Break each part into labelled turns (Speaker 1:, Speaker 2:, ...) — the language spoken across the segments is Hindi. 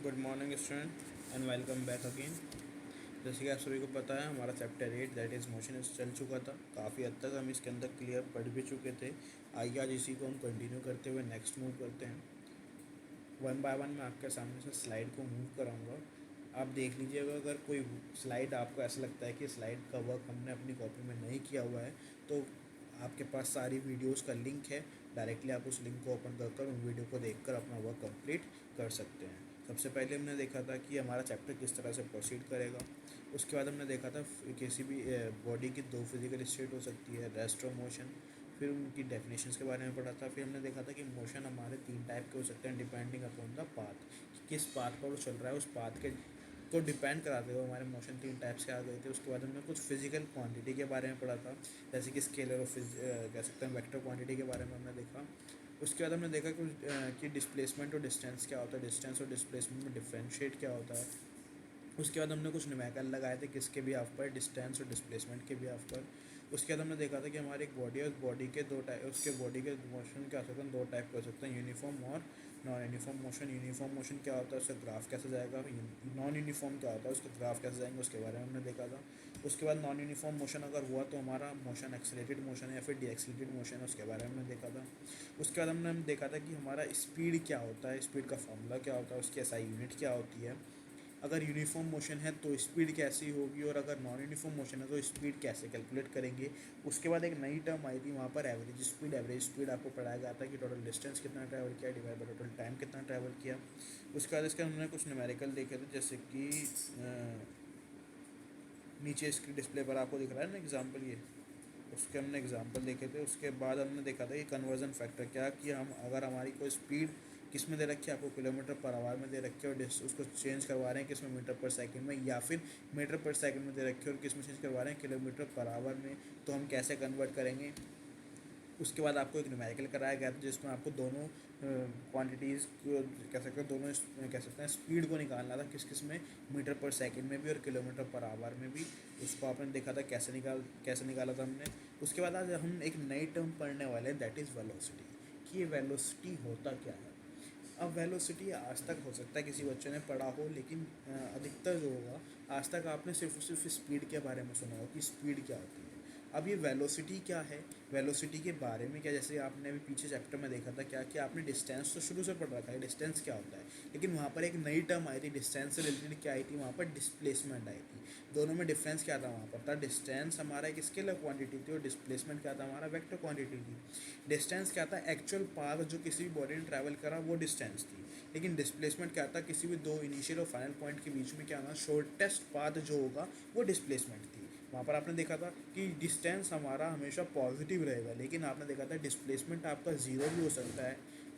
Speaker 1: Good morning student and welcome back again. जैसे कि आप सभी को पता है, हमारा चैप्टर 8 दैट इज़ मोशन चल चुका था। काफ़ी हद तक हम इसके अंदर क्लियर पढ़ भी चुके थे। आइए आज इसी को हम कंटिन्यू करते हुए नेक्स्ट मूव करते हैं। वन बाय वन मैं आपके सामने से स्लाइड को मूव कराऊंगा। आप देख लीजिएगा, अगर कोई स्लाइड आपको ऐसा लगता है कि स्लाइड का वर्क हमने अपनी कॉपी में नहीं किया हुआ है, तो आपके पास सारी वीडियोस का लिंक है। डायरेक्टली आप उस लिंक को ओपन कर उन वीडियो को देखकर अपना वर्क कंप्लीट कर सकते हैं। सबसे पहले हमने देखा था कि हमारा चैप्टर किस तरह से प्रोसीड करेगा। उसके बाद हमने देखा था किसी भी बॉडी की दो फिजिकल स्टेट हो सकती है, रेस्ट और मोशन। फिर उनकी डेफिनेशंस के बारे में पढ़ा था। फिर हमने देखा था कि मोशन हमारे तीन टाइप के हो सकते हैं डिपेंडिंग अपॉन द पाथ, कि किस पाथ पर वो चल रहा है, उस पाथ के को डिपेंड कराते हुए हमारे मोशन तीन टाइप्स के आ गए थे। उसके बाद हमने कुछ फिजिकल क्वांटिटी के बारे में पढ़ा था, जैसे कि स्केलर और कह सकते हैं वेक्टर क्वांटिटी के बारे में हमने देखा। उसके बाद हमने देखा कि डिस्प्लेसमेंट और डिस्टेंस क्या होता है, डिस्टेंस और डिस्प्लेसमेंट में डिफ्रेंशिएट क्या होता है। उसके बाद हमने कुछ न्यूमेरिकल लगाए थे किसके भी हाफ पर, डिस्टेंस और डिस्प्लेसमेंट के भी हाफ पर। उसके बाद हमने देखा था कि हमारी एक बॉडी है, उस बॉडी के दो टाइप, उसके बॉडी के मोशन क्या हो सकते हैं, दो टाइप के हो सकते हैं, यूनिफॉर्म और non uniform motion. Uniform motion क्या होता है, उसका ग्राफ कैसे जाएगा, नॉन यूनिफॉर्म क्या होता है, उसका ग्राफ कैसे जाएंगे, उसके बारे में हमने देखा था। उसके बाद नॉन यूनिफॉर्म मोशन अगर हुआ तो हमारा मोशन एक्सेलरेटेड मोशन है या फिर डीएक्सेलरेटेड मोशन है, उसके बारे में हमने देखा था। उसके बाद हमने देखा था कि हमारा स्पीड क्या होता है, स्पीड का फॉर्मूला क्या होता है, उसकी एसआई यूनिट क्या होती है। अगर यूनिफॉर्म मोशन है तो स्पीड कैसी होगी, और अगर नॉन यूनिफॉर्म मोशन है तो स्पीड कैसे कैलकुलेट करेंगे। उसके बाद एक नई टर्म आई थी वहाँ पर, एवरेज स्पीड आपको पढ़ाया गया था कि टोटल डिस्टेंस कितना ट्रैवल किया डिवाइड बाय टोटल टाइम कितना ट्रैवल किया। उसके बाद इसके हमने कुछ न्यूमेरिकल देखे थे, जैसे कि नीचे इसकी डिस्प्ले पर आपको दिख रहा है ना एग्जाम्पल, ये उसके हमने एग्जाम्पल देखे थे। उसके बाद हमने देखा था कि कन्वर्जन फैक्टर क्या, कि हम अगर हमारी कोई स्पीड किस में दे रखी है, आपको किलोमीटर पर आवर में दे रखी है, और उसको चेंज करवा रहे हैं किस में, मीटर पर सेकंड में, या फिर मीटर पर सेकंड में दे रखी है और किस में चेंज करवा रहे हैं, किलोमीटर पर आवर में, तो हम कैसे कन्वर्ट करेंगे। उसके बाद आपको एक न्यूमेरिकल कराया गया था जिसमें आपको दोनों क्वांटिटीज़ कह सकते हैं, दोनों कह सकते हैं स्पीड को निकालना था, किस किस में, मीटर पर सेकंड में भी और किलोमीटर पर आवर में भी। उसको आपने देखा था कैसे निकाला था हमने। उसके बाद आज हम एक नई टर्म पढ़ने वाले हैं, दैट इज़ वेलोसिटी, कि ये वेलोसिटी होता क्या है। अब वेलोसिटी आज तक हो सकता है किसी बच्चे ने पढ़ा हो, लेकिन अधिकतर जो होगा आज तक आपने सिर्फ और सिर्फ स्पीड के बारे में सुना हो कि स्पीड क्या होती है। अब ये वेलोसिटी क्या है, वेलोसिटी के बारे में क्या, जैसे आपने अभी पीछे चैप्टर में देखा था क्या, कि आपने डिस्टेंस तो शुरू से पढ़ रखा है, डिस्टेंस क्या होता है, लेकिन वहाँ पर एक नई टर्म आई थी डिस्टेंस से रिलेटेड, क्या आई थी वहाँ पर, डिस्प्लेसमेंट आई थी। दोनों में डिफरेंस क्या था, वहाँ पर था डिस्टेंस हमारा एक स्केलर क्वांटिटी थी और डिस्प्लेसमेंट क्या था, हमारा वेक्टर क्वांटिटी थी। डिस्टेंस क्या था, एक्चुअल पाथ जो किसी भी बॉडी ने ट्रैवल करा वो डिस्टेंस थी, लेकिन डिस्प्लेसमेंट क्या था, किसी भी दो इनिशियल और फाइनल पॉइंट के बीच में क्या होना, शॉर्टेस्ट पाथ जो होगा वो डिस्प्लेसमेंट थी। वहाँ पर आपने देखा था कि डिस्टेंस हमारा हमेशा पॉजिटिव रहेगा, लेकिन आपने देखा था डिस्प्लेसमेंट आपका ज़ीरो भी हो सकता है,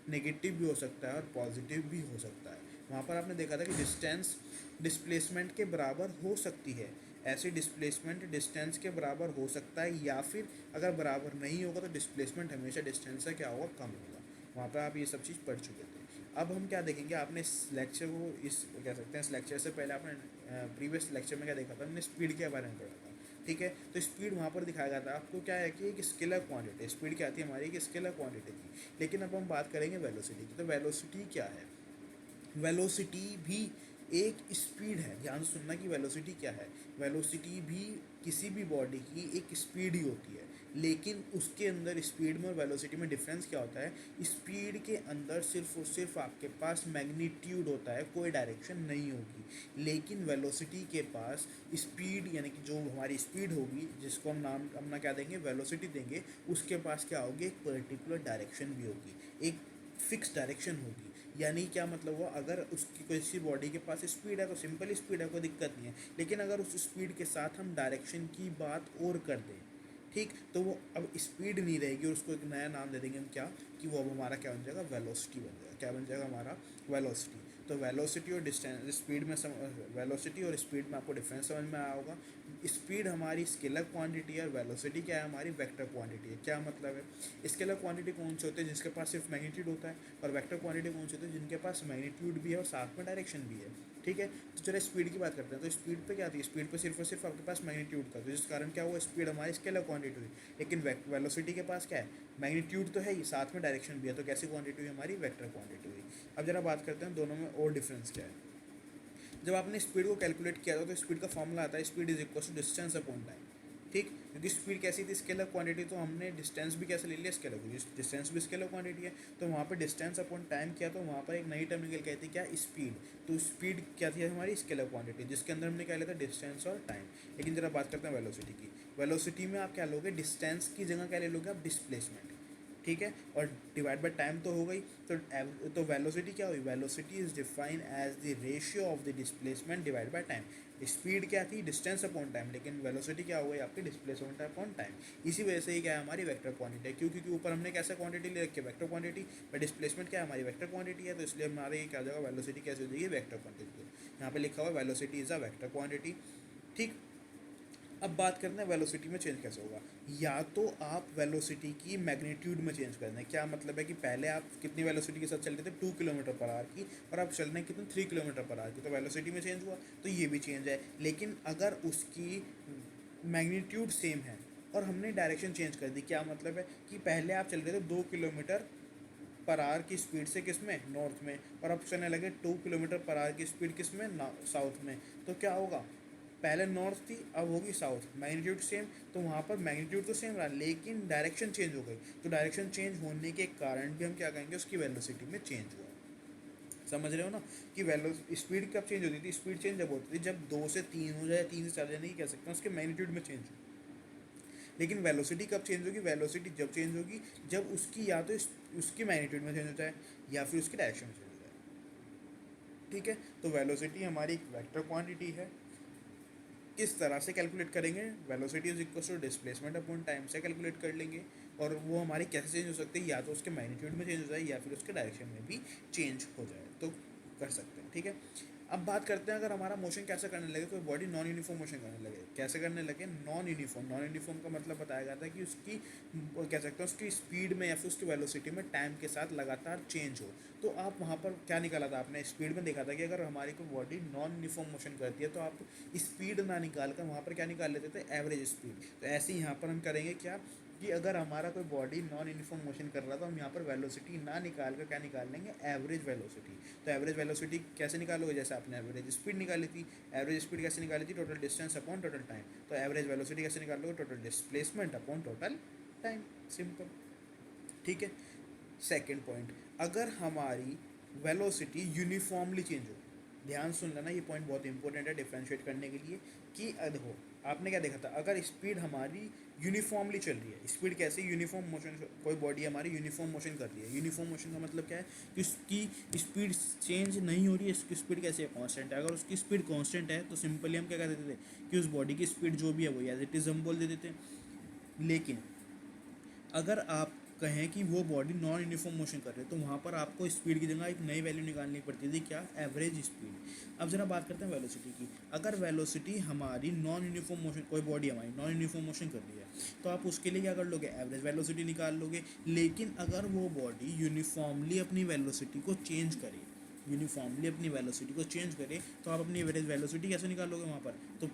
Speaker 1: नेगेटिव भी हो सकता है और पॉजिटिव भी हो सकता है। वहाँ पर आपने देखा था कि डिस्टेंस डिस्प्लेसमेंट के बराबर हो सकती है, ऐसे डिस्प्लेसमेंट डिस्टेंस के बराबर हो सकता है, या फिर अगर बराबर नहीं होगा तो डिस्प्लेसमेंट हमेशा डिस्टेंस से क्या होगा, कम होगा। वहाँ पर आप ये सब चीज़ पढ़ चुके थे। अब हम क्या देखेंगे, आपने इस लेक्चर को, इस कह सकते हैं इस लेक्चर से पहले आपने प्रीवियस लेक्चर में क्या देखा था, हमने स्पीड के बारे में पढ़ा था। ठीक है, तो स्पीड वहाँ पर दिखाया गया था आपको क्या है, कि एक स्केलर क्वांटिटी, स्पीड क्या थी हमारी, एक स्केलर क्वांटिटी थी। लेकिन अब हम बात करेंगे वेलोसिटी की, तो वेलोसिटी क्या है, वेलोसिटी भी एक स्पीड है। ध्यान से सुनना कि वेलोसिटी क्या है, वेलोसिटी भी किसी भी बॉडी की एक स्पीड ही होती है, लेकिन उसके अंदर स्पीड में और वेलोसिटी में डिफरेंस क्या होता है, स्पीड के अंदर सिर्फ और सिर्फ आपके पास मैग्नीट्यूड होता है, कोई डायरेक्शन नहीं होगी। लेकिन वेलोसिटी के पास स्पीड, यानी कि जो हमारी स्पीड होगी, जिसको हम नाम अपना क्या देंगे, वेलोसिटी देंगे, उसके पास क्या होगी, एक पर्टिकुलर डायरेक्शन भी होगी, एक फिक्स डायरेक्शन होगी। यानी क्या मतलब हुआ, अगर उसकी किसी बॉडी के पास स्पीड है तो सिंपल स्पीड है, कोई दिक्कत नहीं है, लेकिन अगर उस स्पीड के साथ हम डायरेक्शन की बात और कर दें, ठीक, तो वो अब स्पीड नहीं रहेगी और उसको एक नया नाम दे देंगे हम क्या, कि वो अब हमारा क्या बन जाएगा, वेलोसिटी बन जाएगा। क्या बन जाएगा हमारा, वेलोसिटी। तो वेलोसिटी और डिस्टेंस, स्पीड में वेलोसिटी और स्पीड में आपको डिफरेंस समझ में आया होगा। स्पीड हमारी स्केलर क्वांटिटी है और वेलोसिटी क्या है, हमारी वेक्टर क्वांटिटी है। क्या मतलब है, स्केलर क्वांटिटी कौन से होते हैं, जिसके पास सिर्फ मैग्नीट्यूड होता है, और वेक्टर क्वांटिटी कौन से होते हैं, जिनके पास मैग्नीट्यूड भी है और साथ में डायरेक्शन भी है। ठीक है, तो चलिए स्पीड की बात करते हैं। तो स्पीड पे क्या थी, स्पीड पे सिर्फ और सिर्फ आपके पास मैग्नीट्यूड था, तो जिस कारण क्या हुआ, स्पीड हमारी स्केलर क्वांटिटी हुई। लेकिन वेलोसिटी के पास क्या है, मैग्नीट्यूड तो है ही, साथ में डायरेक्शन भी है, तो कैसी क्वांटिटी हुई हमारी, वेक्टर क्वांटिटी हुई। अब जरा बात करते हैं दोनों में और डिफरेंस क्या है। जब आपने स्पीड को कैलकुलेट किया था तो स्पीड का फॉर्मूला आता है speed is equal to distance upon time, ठीक, क्योंकि स्पीड कैसी थी स्केलर क्वांटिटी, तो हमने डिस्टेंस भी कैसे ले लिया स्केलर, क्योंकि डिस्टेंस भी स्केलर क्वांटिटी है, तो वहाँ पर डिस्टेंस अपॉन टाइम किया तो वहाँ पर एक नई टर्म निकल के आई थी क्या, स्पीड। तो स्पीड क्या थी हमारी स्केलर क्वांटिटी, जिसके अंदर हमने क्या लिया था डिस्टेंस और टाइम। लेकिन जरा बात करते हैं वेलोसिटी की। वेलोसिटी में आप क्या लोगे, डिस्टेंस की जगह क्या ले लोगे आप, डिस्प्लेसमेंट, ठीक है, और डिवाइड बाय टाइम तो हो गई। तो वेलोसिटी क्या हुई, velocity is define as the ratio of the displacement divide by time. Speed क्या थी, डिस्टेंस अपॉन टाइम, लेकिन वेलोसिटी क्या हो गई आपकी, डिस्प्लेसमेंट अपॉन टाइम। इसी वजह से ही क्या है हमारी वेक्टर क्वांटिटी है, क्यों, क्योंकि ऊपर हमने कैसा क्वांटिटी ले रखी है, वेक्टर क्वांटिटी, पर डिस्प्लेसमेंट क्या है हमारी वेक्टर क्वांटिटी है, तो इसलिए हमारे ये क्या हो जाएगा, वेलोसिटी कैसे हो जाएगी, वेक्टर क्वांटिटी। यहाँ पे लिखा हुआ velocity is a vector quantity, ठीक। अब बात करते हैं वेलोसिटी में चेंज कैसे होगा। या तो आप वेलोसिटी की मैग्नीट्यूड में चेंज कर दें, क्या मतलब है कि पहले आप कितनी वेलोसिटी के साथ चल रहे थे 2 किलोमीटर पर आवर की, और आप चल रहे हैं कितने 3 किलोमीटर पर आवर की, तो वेलोसिटी में चेंज हुआ, तो ये भी चेंज है। लेकिन अगर उसकी मैग्नीट्यूड सेम है और हमने डायरेक्शन चेंज कर दी, क्या मतलब है कि पहले आप चल रहे थे 2 किलोमीटर पर आवर की स्पीड से किस में, नॉर्थ में, और अब चलने लगे 2 किलोमीटर पर आवर की स्पीड किस में, साउथ में, तो क्या होगा, पहले नॉर्थ थी अब होगी साउथ, मैग्नीट्यूड सेम, तो वहाँ पर मैग्नीट्यूड तो सेम रहा लेकिन डायरेक्शन चेंज हो गई, तो डायरेक्शन चेंज होने के कारण भी हम क्या कहेंगे, उसकी वेलोसिटी में चेंज हुआ। समझ रहे हो ना कि वैलो स्पीड कब चेंज होती थी, स्पीड चेंज जब होती थी जब 2 से 3 हो जाए, 3 से 4 नहीं कह सकते, उसके मैग्नीट्यूड में चेंज हो। लेकिन वेलोसिटी कब चेंज होगी, वेलोसिटी जब चेंज होगी जब उसकी या तो उसकी मैग्नीट्यूड में चेंज होता है या फिर उसकी डायरेक्शन में चेंज होता है, ठीक है। तो वेलोसिटी हमारी एक वेक्टर क्वांटिटी है। किस तरह से कैलकुलेट करेंगे, velocity is equal to displacement upon time से कैलकुलेट कर लेंगे, और वो हमारी कैसे चेंज हो सकती है, या तो उसके मैग्नीट्यूड में चेंज हो जाए या फिर उसके डायरेक्शन में भी चेंज हो जाए, तो कर सकते हैं, ठीक है। अब बात करते हैं अगर हमारा मोशन कैसे करने लगे, कोई बॉडी नॉन यूनिफॉर्म मोशन करने लगे, कैसे करने लगे, नॉन यूनिफॉर्म। नॉन यूनिफॉर्म का मतलब बताया जाता है कि उसकी कह सकते हैं उसकी स्पीड में या फिर उसकी वेलोसिटी में टाइम के साथ लगातार चेंज हो। तो आप वहाँ पर क्या निकाला था आपने, स्पीड में देखा था कि अगर हमारी कोई बॉडी नॉन यूनिफॉर्म मोशन करती है तो आप स्पीड ना निकाल कर वहाँ पर क्या निकाल लेते थे, एवरेज स्पीड। तो ऐसे ही यहाँ पर हम करेंगे क्या कि अगर हमारा कोई बॉडी नॉन यूनिफॉर्म मोशन कर रहा था, हम यहाँ पर वेलोसिटी ना निकाल कर क्या निकाल लेंगे, एवरेज वेलोसिटी। तो एवरेज वेलोसिटी कैसे निकालोगे, जैसे आपने एवरेज स्पीड निकाली थी, एवरेज स्पीड कैसे निकाली थी, total distance upon total time. तो एवरेज वेलोसिटी कैसे निकालोगे, total displacement upon total time, simple, ठीक है। सेकेंड पॉइंट, अगर हमारी वेलोसिटी यूनिफॉर्मली चेंज हो, ध्यान सुन लेना, ये पॉइंट बहुत इंपॉर्टेंट है डिफ्रेंशिएट करने के लिए कि देखो आपने क्या देखा था, अगर स्पीड हमारी यूनिफॉर्मली चल रही है, स्पीड कैसे, यूनिफॉर्म मोशन, कोई बॉडी हमारी यूनिफॉर्म मोशन कर रही है, यूनिफॉर्म मोशन का मतलब क्या है कि उसकी स्पीड चेंज नहीं हो रही है, उसकी स्पीड कैसे है, कांस्टेंट है। अगर उसकी स्पीड कांस्टेंट है तो सिंपली हम क्या कर देते थे कि उस बॉडी की स्पीड जो भी है वो एज इट इज़ हम बोल देते थे। लेकिन अगर आप कहें कि वो बॉडी नॉन यूनिफॉर्म मोशन कर रहे हैं तो वहाँ पर आपको स्पीड की जगह एक नई वैल्यू निकालनी पड़ती थी, क्या, एवरेज स्पीड। अब जरा बात करते हैं वेलोसिटी की। अगर वेलोसिटी हमारी नॉन यूनिफॉर्म मोशन, कोई बॉडी हमारी नॉन यूनिफॉर्म मोशन कर रही है तो आप उसके लिए क्या कर लोगे, एवरेज वेलोसिटी निकाल लोगे। लेकिन अगर वो बॉडी यूनिफॉर्मली अपनी वेलोसिटी को चेंज करे, यूनिफॉर्मली अपनी वेलोसिटी को चेंज करें, तो आप अपनी एवरेज वेलोसिटी कैसे निकालोगे वहाँ पर, तो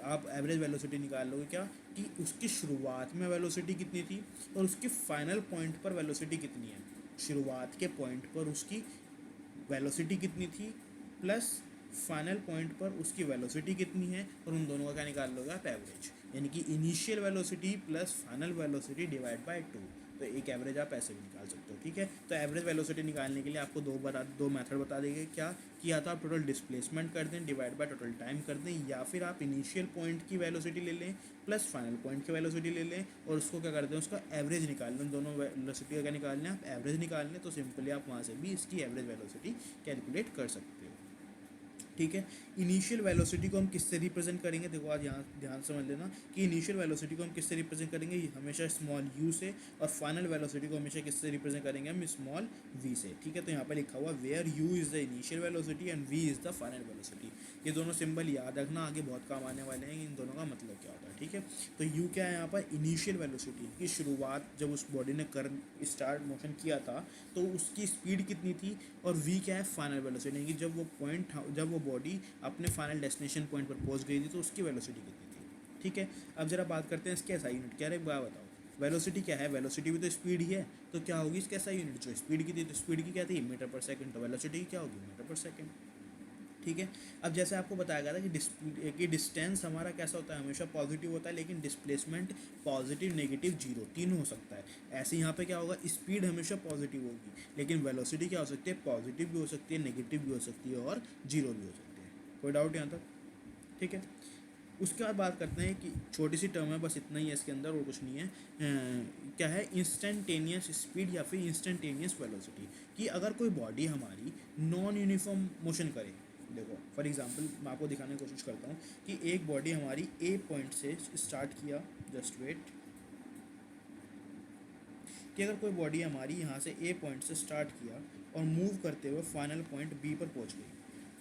Speaker 1: आप एवरेज वेलोसिटी निकाल लोगे क्या कि उसकी शुरुआत में वेलोसिटी कितनी थी और उसकी फाइनल पॉइंट पर वेलोसिटी कितनी है। शुरुआत के पॉइंट पर उसकी वेलोसिटी कितनी थी प्लस फाइनल पॉइंट पर उसकी वेलोसिटी कितनी है, और उन दोनों का क्या निकाल लोगे आप, एवरेज, यानी कि initial velocity plus final velocity divide by 2। तो एक एवरेज आप ऐसे भी निकाल सकते हो, ठीक है। तो एवरेज वेलोसिटी निकालने के लिए आपको दो मेथड बता देंगे, क्या किया तो आप टोटल डिस्प्लेसमेंट कर दें डिवाइड बाय टोटल टाइम कर दें, या फिर आप इनिशियल पॉइंट की वेलोसिटी ले लें प्लस फाइनल पॉइंट की वेलोसिटी ले लें और उसको क्या करते हैं, उसका एवरेज निकाल लें। दोनों वेलोसिटी का क्या निकाल लें आप, एवरेज निकाल लें, तो सिंपली आप वहाँ से भी इसकी एवरेज वेलोसिटी कैलकुलेट कर सकते हो, ठीक है। इनिशियल वेलोसिटी को हम किससे रिप्रेजेंट करेंगे, देखो आज यहाँ ध्यान समझ लेना कि इनिशियल वेलोसिटी को हम किससे रिप्रेजेंट करेंगे, हमेशा स्मॉल u से, और फाइनल वेलोसिटी को हमेशा किससे रिप्रेजेंट करेंगे हम, स्मॉल v से, ठीक है। तो यहाँ पर लिखा हुआ where u is the initial velocity and v is the final velocity. ये दोनों सिंबल याद रखना, आगे बहुत काम आने वाले हैं, इन दोनों का मतलब क्या होता है, ठीक है। तो u क्या है यहाँ पर, इनिशियल वेलोसिटी की शुरुआत, जब उस बॉडी ने कर स्टार्ट मोशन किया था तो उसकी स्पीड कितनी थी, और v क्या है, फाइनल वेलोसिटी, यानी कि जब वो बॉडी अपने फाइनल डेस्टिनेशन पॉइंट पर पहुंच गई थी तो उसकी वेलोसिटी कितनी थी, ठीक है। अब जरा बात करते हैं इसके ऐसा यूनिट क्या है, बात बताओ, वेलोसिटी क्या है, वेलोसिटी भी तो स्पीड ही है, तो क्या होगी इसके ऐसा यूनिट, जो स्पीड की थी तो स्पीड की क्या थी, मीटर पर सेकंड, तो वेलोसिटी की क्या होगी, मीटर पर सेकंड, ठीक है। अब जैसे आपको बताया गया था कि डिस्टेंस हमारा कैसा होता है, हमेशा पॉजिटिव होता है, लेकिन डिस्प्लेसमेंट पॉजिटिव नेगेटिव जीरो तीनों हो सकता है। ऐसे यहाँ पे क्या होगा, स्पीड हमेशा पॉजिटिव होगी, लेकिन वेलोसिटी क्या हो सकती है, पॉजिटिव भी हो सकती है, नेगेटिव भी हो सकती है और जीरो भी हो सकती है। कोई डाउट यहाँ तक? ठीक है। उसके बाद बात करते हैं कि छोटी सी टर्म है, बस इतना ही है इसके अंदर और कुछ नहीं है। क्या है, इंस्टेंटेनियस स्पीड या फिर इंस्टेंटेनियस वेलोसिटी। कि अगर कोई बॉडी हमारी नॉन यूनिफॉर्म मोशन करे, देखो फॉर एग्जांपल मैं आपको दिखाने की कोशिश करता हूँ कि एक बॉडी हमारी ए पॉइंट से स्टार्ट किया, जस्ट वेट, कि अगर कोई बॉडी हमारी यहाँ से ए पॉइंट से स्टार्ट किया और मूव करते हुए फाइनल पॉइंट बी पर पहुँच गई,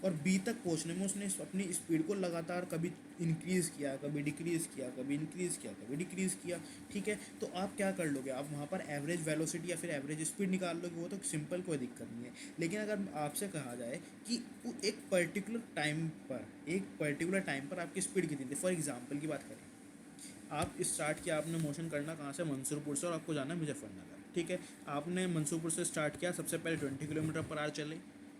Speaker 1: और बी तक पहुँचने में उसने अपनी स्पीड को लगातार कभी इंक्रीज़ किया, कभी डिक्रीज़ किया, कभी इंक्रीज़ किया, कभी डिक्रीज़ किया, ठीक है, तो आप क्या कर लोगे, आप वहाँ पर एवरेज वेलोसिटी या फिर एवरेज स्पीड निकाल लोगे, वो तो सिंपल, कोई दिक्कत नहीं है। लेकिन अगर आपसे कहा जाए कि एक पर्टिकुलर टाइम पर आपकी स्पीड कितनी थी, फॉर एग्जाम्पल की बात करें, आप स्टार्ट किया, आपने मोशन करना कहाँ से, मंसूरपुर से, और आपको जाना है मुजफ्फरनगर, ठीक है। आपने मंसूरपुर से स्टार्ट किया, सबसे पहले 20 किलोमीटर पर आवर चले,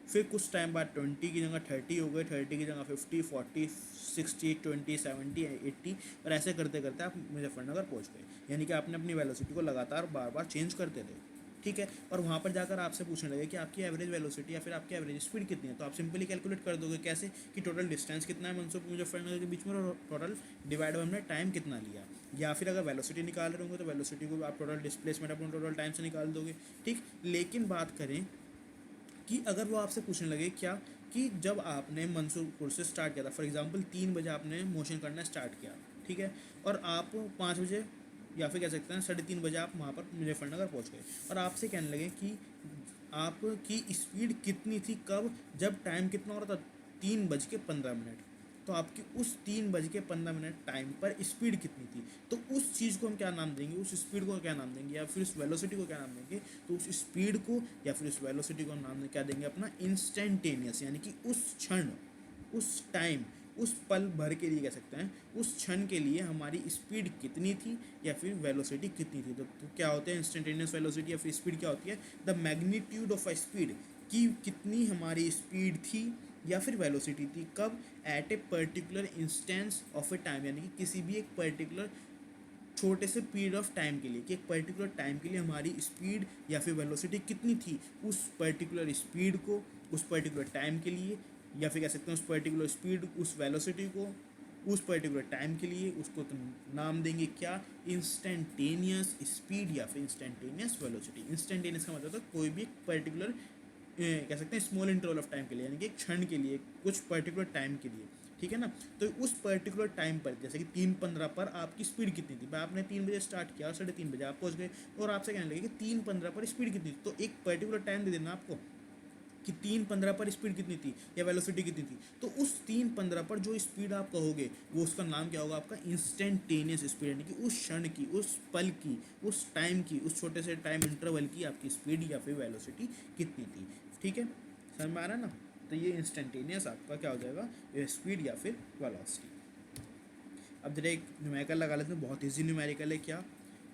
Speaker 1: फिर कुछ टाइम बाद 20 की जगह 30 हो गए, 30 की जगह 50, 40, 60, 20, 70, 80, और ऐसे करते करते आप मुजफ्फरनगर पहुँच गए। यानी कि आपने अपनी वेलोसिटी को लगातार बार बार चेंज करते थे, ठीक है। और वहाँ पर जाकर आपसे पूछने लगे कि आपकी एवरेज वेलोसिटी या फिर आपकी एवरेज स्पीड कितनी है, तो आप सिंपली कैलकुलेट कर दोगे, कैसे, कि टोटल डिस्टेंस कितना है मंसूर मुजफ्फरनगर के बीच में, और टोटल डिवाइड बाय हमने टाइम कितना लिया। या फिर अगर वेलोसिटी निकाल रहे होंगे तो वेलोसिटी को आप टोटल डिस्प्लेसमेंट अपने टोटल टाइम से निकाल दोगे, ठीक। लेकिन बात करें कि अगर वो आपसे पूछने लगे क्या, कि जब आपने मंसूरपुर से स्टार्ट किया था, फॉर एग्जांपल 3 बजे आपने मोशन करना स्टार्ट किया, ठीक है, और आप 5 बजे या फिर कह सकते हैं 3:30 बजे आप वहाँ पर मुजफ्फरनगर पहुँच गए, और आपसे कहने लगे कि आपकी स्पीड कितनी थी, कब, जब टाइम कितना हो रहा था, 3:15, तो आपकी उस 3:15 टाइम पर स्पीड कितनी थी, तो उस चीज़ को हम क्या नाम देंगे, उस स्पीड को क्या नाम देंगे, या फिर उस वेलोसिटी को क्या नाम देंगे, तो उस स्पीड को या फिर उस वेलोसिटी को नाम क्या देंगे अपना, इंस्टेंटेनियस, यानी कि उस क्षण, उस टाइम, उस पल भर के लिए कह सकते हैं, उस क्षण के लिए हमारी स्पीड कितनी थी या फिर वेलोसिटी कितनी थी। तो क्या होते हैं इंस्टेंटेनियस वेलोसिटी या फिर स्पीड, क्या होती है, the magnitude of a speed, कि कितनी हमारी स्पीड थी या फिर वेलोसिटी थी, कब, at a particular instance of a time, यानी कि किसी भी एक पर्टिकुलर छोटे से पीरियड ऑफ टाइम के लिए, कि एक पर्टिकुलर टाइम के लिए हमारी स्पीड या फिर वेलोसिटी कितनी थी, उस पर्टिकुलर स्पीड को उस पर्टिकुलर टाइम के लिए, या फिर कह सकते हैं उस पर्टिकुलर स्पीड उस वेलोसिटी को उस पर्टिकुलर टाइम के लिए, उसको तो नाम देंगे क्या, इंस्टेंटेनियस स्पीड या फिर इंस्टेंटेनियस वेलोसिटी। इंस्टेंटेनियस का मतलब है कोई भी एक पर्टिकुलर कह सकते हैं स्मॉल इंटरवल ऑफ टाइम के लिए, यानी कि एक क्षण के लिए, कुछ पर्टिकुलर टाइम के लिए, ठीक है ना। तो उस पर्टिकुलर टाइम पर, जैसे कि 3:15 पर आपकी स्पीड कितनी थी, आपने 3 बजे स्टार्ट किया और 3:30 बजे आप पहुंच गए, और आपसे कहने लगे कि 3:15 पर स्पीड कितनी थी, तो एक पर्टिकुलर टाइम दे देना आपको कि 3:15 पर स्पीड कितनी थी या वेलोसिटी कितनी थी, तो उस 3:15 पर जो स्पीड आप कहोगे वो उसका नाम क्या होगा, आपका इंस्टेंटेनियस स्पीड, यानी कि उस क्षण की, उस पल की, उस टाइम की, उस छोटे से टाइम इंटरवल की आपकी स्पीड या फिर वेलोसिटी कितनी थी, ठीक है, समझ में आ रहा है ना। तो ये इंस्टेंटेनियस आपका क्या हो जाएगा, स्पीड या फिर वेलोसिटी। अब जरा एक न्यूमेरिकल लगा लेते हैं, बहुत ईजी न्यूमेरिकल है, क्या,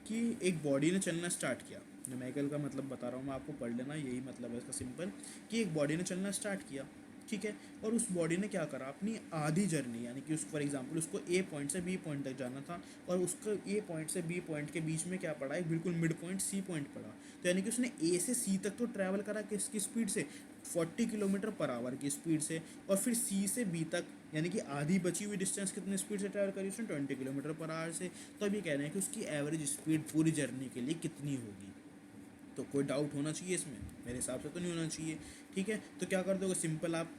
Speaker 1: कि एक बॉडी ने चलना स्टार्ट किया, न्यूमेरिकल का मतलब बता रहा हूँ मैं आपको, पढ़ लेना, यही मतलब है इसका सिंपल, कि एक बॉडी ने चलना स्टार्ट किया, ठीक है, और उस बॉडी ने क्या करा, अपनी आधी जर्नी, यानी कि उस फॉर एग्जांपल उसको ए पॉइंट से बी पॉइंट तक जाना था, और उसको ए पॉइंट से बी पॉइंट के बीच में क्या पड़ा, एक बिल्कुल मिड पॉइंट सी पॉइंट पड़ा, तो यानी कि उसने ए से सी तक तो ट्रैवल करा किसकी स्पीड से, 40 किलोमीटर पर आवर की स्पीड से, और फिर सी से बी तक, यानी कि आधी बची हुई डिस्टेंस कितनी स्पीड से ट्रैवल करी उसने, 20 किलोमीटर पर आवर से। तो अभी कह रहे हैं कि उसकी एवरेज स्पीड पूरी जर्नी के लिए कितनी होगी, तो कोई डाउट होना चाहिए इसमें, मेरे हिसाब से तो नहीं होना चाहिए, ठीक है। तो क्या कर दोगे, सिंपल आप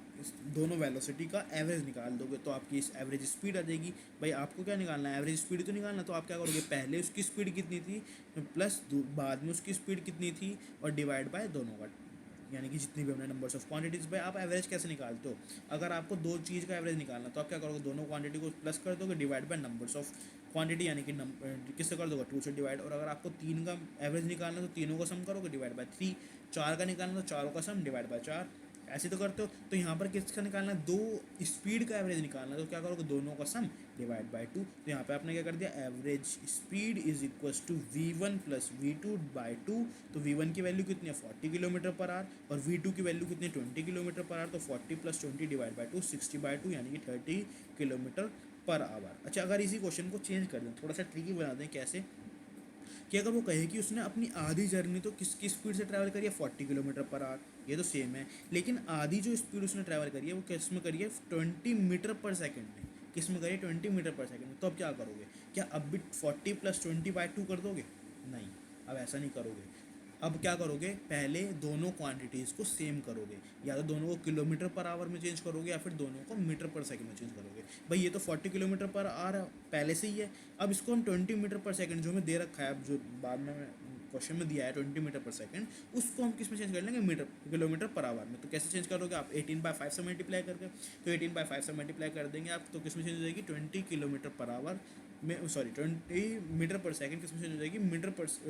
Speaker 1: दोनों वेलोसिटी का एवरेज निकाल दोगे, तो आपकी इस एवरेज स्पीड आ जाएगी। भाई आपको क्या निकालना है, एवरेज स्पीड तो निकालना, तो आप क्या करोगे, पहले उसकी स्पीड कितनी थी प्लस बाद में उसकी स्पीड कितनी थी, और डिवाइड बाय दोनों का, यानी कि जितनी भी हमने नंबर्स ऑफ क्वांटिटीज़ पे, आप एवरेज कैसे निकालते हो, अगर आपको दो चीज़ का एवरेज निकालना तो आप क्या करोगे, दोनों क्वांटिटी को प्लस कर दोगे, divide by numbers of quantity, यानी कि किससे कर दोगे, 2 से डिवाइड, और अगर आपको 3 का एवरेज निकालना तो तीनों का सम करोगे, डिवाइड बाय 3, 4 का निकालना तो चारों का सम, डिवाइड बाय 4, ऐसे तो करते हो। तो यहाँ पर किसका निकालना, दो स्पीड का एवरेज निकालना, तो क्या करोगे, दोनों का सम डिवाइड बाय 2। तो यहाँ पे आपने क्या कर दिया, average speed is equals to V1 plus V2 by 2। तो V1 की वैल्यू कितनी है 40 किलोमीटर पर आवर, और V2 की वैल्यू कितनी है 20 किलोमीटर पर आवर। तो 40 प्लस 20 डिवाइड बाई 2 60/2 यानी कि 30 किलोमीटर पर आवर। अच्छा, अगर इसी क्वेश्चन को चेंज कर दें, थोड़ा सा ट्रिकी बना दें, कैसे कि अगर वो कहे कि उसने अपनी आधी जर्नी तो किसकी स्पीड से ट्रैवल करी है 40 किलोमीटर पर आवर, ये तो सेम है, लेकिन आधी जो स्पीड उसने ट्रैवल करी है वो किस में करी है 20 मीटर पर सेकेंड में, किस में करी है 20 मीटर पर सेकेंड में। तो अब क्या करोगे, क्या अब भी 40 प्लस 20/2 कर दोगे, नहीं, अब ऐसा नहीं करोगे। अब क्या करोगे, पहले दोनों क्वांटिटीज़ को सेम करोगे, या तो दोनों को किलोमीटर पर आवर में चेंज करोगे या फिर दोनों को मीटर पर सेकंड में चेंज करोगे। भाई ये तो 40 किलोमीटर पर आवर पहले से ही है, अब इसको हम 20 मीटर पर सेकंड जो हमें दे रखा है, अब जो बाद में क्वेश्चन में दिया है 20 मीटर पर सेकंड, उसको हम किस में चेंज कर लेंगे, मीटर किलोमीटर पर आवर में। तो कैसे चेंज करोगे आप, 18/5 से मल्टीप्लाई करके, तो 18/5 से मल्टीप्लाई कर देंगे आप, तो किस में चेंज हो जाएगी 20 किलोमीटर पर आवर में, सॉरी 20 मीटर पर सेकंड किस में चेंज हो जाएगी,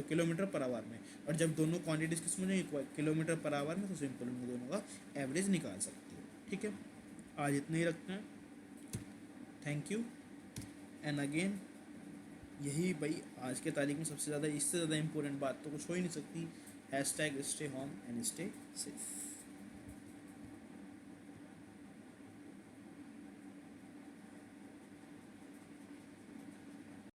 Speaker 1: किलोमीटर पर आवर में। और जब दोनों क्वांटिटीज़ किस में जाएगी, किलोमीटर पर आवर में, तो सिंपल उन दोनों का एवरेज निकाल सकते हो। ठीक है, आज इतने ही रखते हैं। थैंक यू एंड अगेन, यही भाई आज के तारीख में सबसे ज़्यादा, इससे ज़्यादा इंपॉर्टेंट बात तो कुछ हो ही नहीं सकती। #Stay home and stay safe.